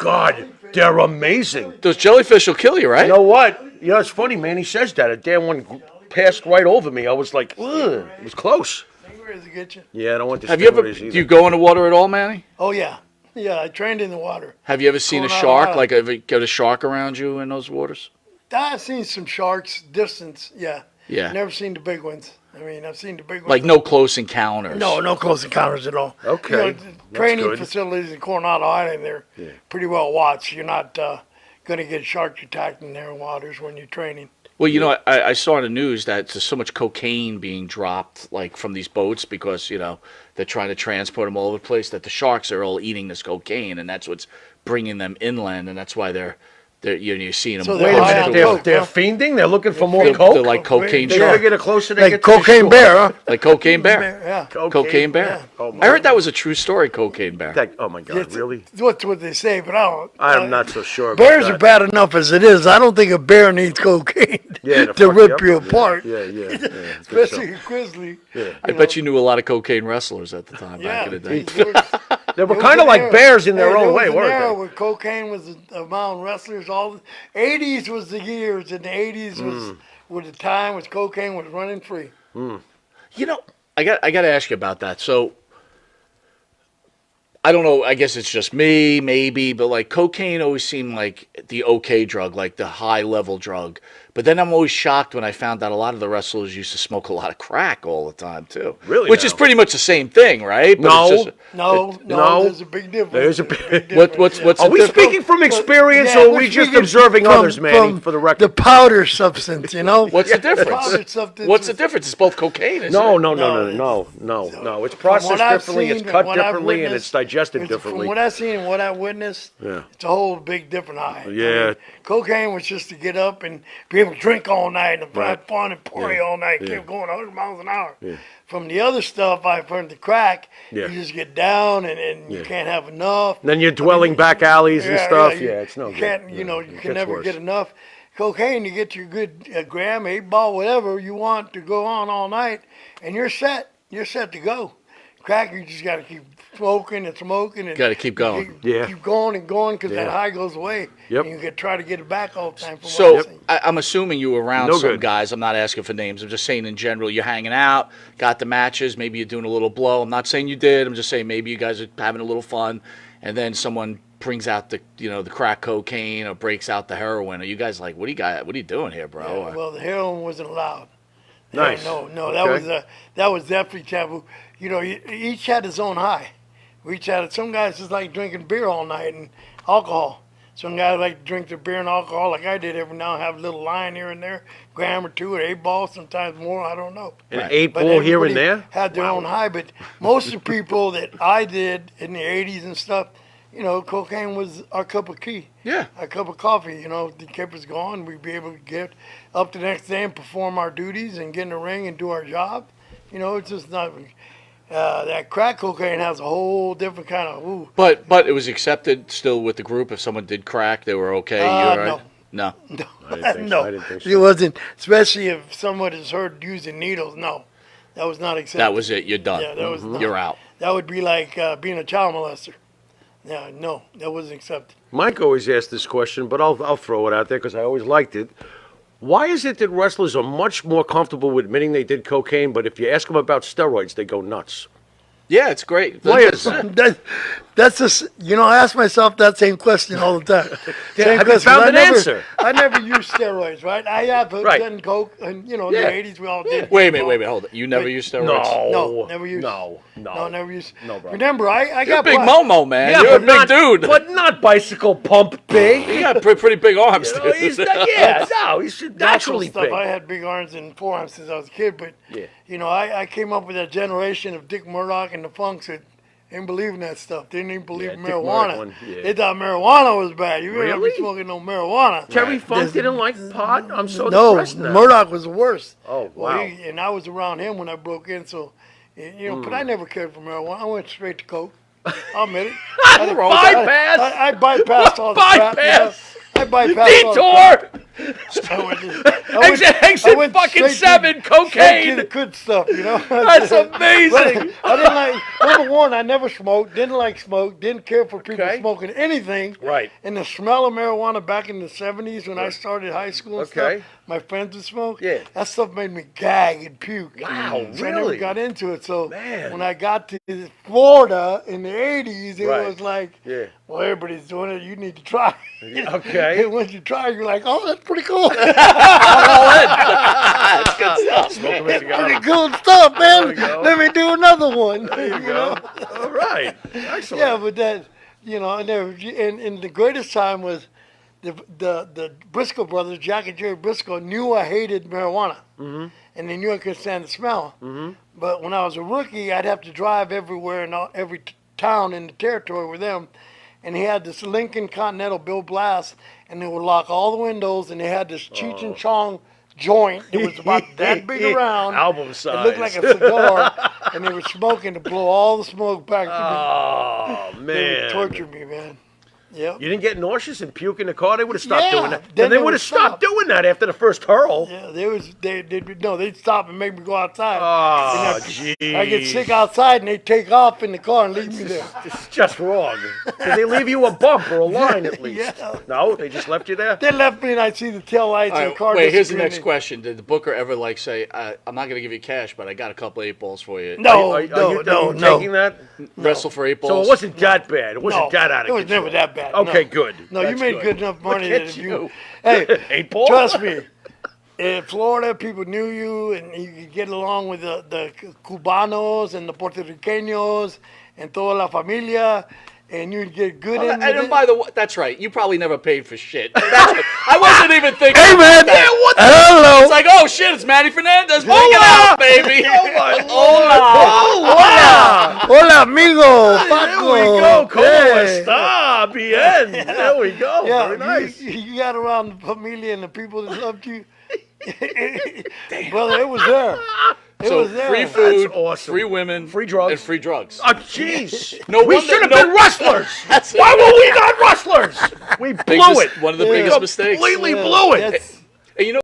God, they're amazing. Those jellyfish will kill you, right? You know what? You know, it's funny, man. He says that. A damn one passed right over me. I was like, ugh. It was close. Where does it get you? Yeah, I don't want to. Have you ever? Do you go in the water at all, Manny? Oh yeah, yeah. I trained in the water. Have you ever seen a shark? Like, have you got a shark around you in those waters? I've seen some sharks distance. Yeah. Yeah. Never seen the big ones. I mean, I've seen the big ones. Like no close encounters. No close encounters at all. Okay. You know, training facilities in Coronado Island, they're pretty well watched. You're not going to get shark attacked in their waters when you're training. Well, you know, I saw in the news that there's so much cocaine being dropped, like from these boats, because you know they're trying to transport them all over the place. That the sharks are all eating this cocaine, and that's what's bringing them inland, and that's why they're you're seeing them. So Wait a minute, they're fiending. They're looking for more coke. They're like cocaine They sharks. get it closer. They Like get cocaine bear, huh? Like cocaine bear. Yeah. Cocaine bear. Yeah. Oh, I heard that was a true story. Cocaine bear. Oh my God, really? That's what they say, but I don't. I'm not so sure. About Bears that. are bad enough as it is. I don't think a bear needs cocaine Yeah, to rip you apart. Yeah. Especially a grizzly. Yeah. I bet you knew a lot of cocaine wrestlers at the time back in the day. They were kind of like bears in their own way, weren't There they? where cocaine was among wrestlers. All the 80s was the years, and the 80s was the time when cocaine was running free. You know, I got to ask you about that. So, I don't know. I guess it's just me, maybe, but like cocaine always seemed like the okay drug, like the high level drug. But then I'm always shocked when I found out a lot of the wrestlers used to smoke a lot of crack all the time too. Really? Which is pretty much the same thing, right? But No. it's just, No, there's a big difference. There's a big What's difference, Are we the speaking from experience, Yeah, or are we're we just speaking observing from- others, Manny, from for the record? The powder substance, you know? What's the Powder difference? substance What's the is- difference? It's both cocaine, isn't No. No. It's processed what I've differently, seen it's and cut what I've differently, and witnessed, it's digested From differently. what I've seen and what I witnessed, it's a whole big different high. Yeah. I mean, cocaine was just to get up and be able to drink all night and Right. have fun and party all night, Yeah. keep going 100 miles an hour. Yeah. From the other stuff I've heard, the crack, Yeah. you just get down and you can't have enough. Then you're dwelling back alleys and stuff. Yeah, it's no you good. can't, you Yeah, know, it you gets can never worse. get enough. Cocaine, you get your good gram, 8 ball, whatever you want to go on all night, and you're set. You're set to go. Crack, you just got to keep smoking and smoking. And Gotta keep going. Keep going and going because that Yeah. high goes away. Yep. And you can try to get it back all the time. From So what I've seen. I'm assuming you were around No some good. guys. I'm not asking for names. I'm just saying in general, you're hanging out, got the matches. Maybe you're doing a little blow. I'm not saying you did. I'm just saying maybe you guys are having a little fun, and then someone brings out the the crack cocaine or breaks out the heroin. Are you guys like, what are you doing here, bro? Yeah, well, the heroin wasn't allowed. Nice. No, Okay. that was definitely taboo. You know, each had his own high. We each had some guys just like drinking beer all night and alcohol. Some guys like to drink their beer and alcohol like I did every now and have a little line here and there, gram or two or 8 balls, sometimes more, I don't know. An 8 But ball here and everybody there? had their own high, but most of the people that I did in the 80s and stuff, cocaine was our cup of tea. Yeah. Our cup of coffee, the kept us going. We'd be able to get up the next day and perform our duties and get in the ring and do our job. It's just not... that crack cocaine has a whole different kind of... Ooh. But it was accepted still with the group. If someone did crack, they were okay. You all right? No. No, I didn't think so. I didn't think so. It wasn't, especially if someone is heard using needles. No, that was not accepted. That was it. You're done. Yeah, that was not. You're out. That would be like being a child molester. Yeah, no, that wasn't accepted. Mike always asked this question, but I'll throw it out there because I always liked it. Why is it that wrestlers are much more comfortable with admitting they did cocaine, but if you ask them about steroids, they go nuts? Yeah, it's great. Why is that? That's just, I ask myself that same question all the time. Same have you question. found an answer? I never used steroids, right? I have Right. done coke, and in the Yeah. 80s we all did. Wait a minute, hold it. You never used steroids? No, never used. No, No, never used. No, bro. Remember, I You're a got big black- Momo, man. You're a big not, dude. But not bicycle pump big. You got pretty big arms, You know, dude. he's not, yeah, no, he's natural naturally stuff. big. I had big arms and forearms since I was a kid, but Yeah. I came up with that generation of Dick Murdoch and the Funks that didn't believe in that stuff. They didn't even believe in Dick Murdoch marijuana. one, yeah. They thought marijuana was bad. You Really? remember smoking no marijuana? Terry Funk didn't like pot? I'm so No, depressed now. Murdoch was the worst. Oh, Well, wow. and I was around him when I broke in, so but I never cared for marijuana. I went straight to coke. I'll admit it. Bypass! I bypassed all the crap. Bypass! I bypassed all the Detour! crap. Eggs and fucking seven, Straight to cocaine. the good stuff, you know. That's amazing. I didn't like. Number one, I never smoked. Didn't like smoke. Didn't care for people Okay. smoking anything. Right. And the smell of marijuana back in the '70s when I started high school and Okay. stuff, my friends would smoke. Yeah. That stuff made me gag and puke. Wow, So I really? never got into it. So Man. when I got to Florida in the '80s, it Right. was like, Yeah. well, everybody's doing it. You need to try. Okay. And once you try, you're like, oh, that's pretty cool. That's good stuff. Smoke 'em as you go. Pretty cool stuff, man. There we go. Let me do another one. There you go. All right. Excellent. Yeah, but that, you know, and the greatest time was the Briscoe Brothers, Jack and Jerry Briscoe, knew I hated marijuana, and they knew I couldn't stand the smell. But when I was a rookie, I'd have to drive everywhere in every town in the territory with them, and he had this Lincoln Continental Bill Blast, and they would lock all the windows, and they had this Cheech and Chong joint that was about that big around. Album It size. looked like a cigar, and they were smoking to blow all the smoke back. Oh, They man. would torture me, man. Yep. You didn't get nauseous and puke in the car? They would have stopped Yeah, doing that. then Then they they would would have stopped stop. doing that after the first hurl. Yeah, they'd stop and make me go outside. Oh, And jeez. I get sick outside, and they take off in the car and leave me there. It's just wrong. Did they leave you a bump or a line at least? Yeah. No? They just left you there? They left me, and I see the tail lights All and right, the car. wait, here's the disappearing. next question. Did the booker ever like say, I'm not going to give you cash, but I got a couple 8 balls for you? No, Are you no. taking that? Wrestle for 8 balls? So it wasn't that bad. It wasn't No, that out of it was control. never that bad. Okay, no. good. No, you That's made good enough money Look that at if you. Hey, 8 ball? trust me. In Florida, people knew you, and you could get along with the Cubanos and the Puerto Ricanos and toda la familia, and you'd get good in with And it. by the way, that's right. You probably never paid for shit. That's right. I wasn't even thinking. Hey, man. about that. Yeah, what the Hello. It's like, oh shit, it's Manny Fernandez. Bring it out, baby. Oh, my Hola, hola, amigo. There we go. Como está? Bien. There we go. Yeah, Very nice. you got around the familia and the people that loved you. Brother, it was there. It So was there. free food, That's awesome. free women, Free drugs. and free drugs. Oh, jeez. No We wonder- should have no- been wrestlers. That's it. Why were we not wrestlers? We blew Biggest- it. one of the Yeah. biggest mistakes. Completely Yeah, blew it. that's- And you know.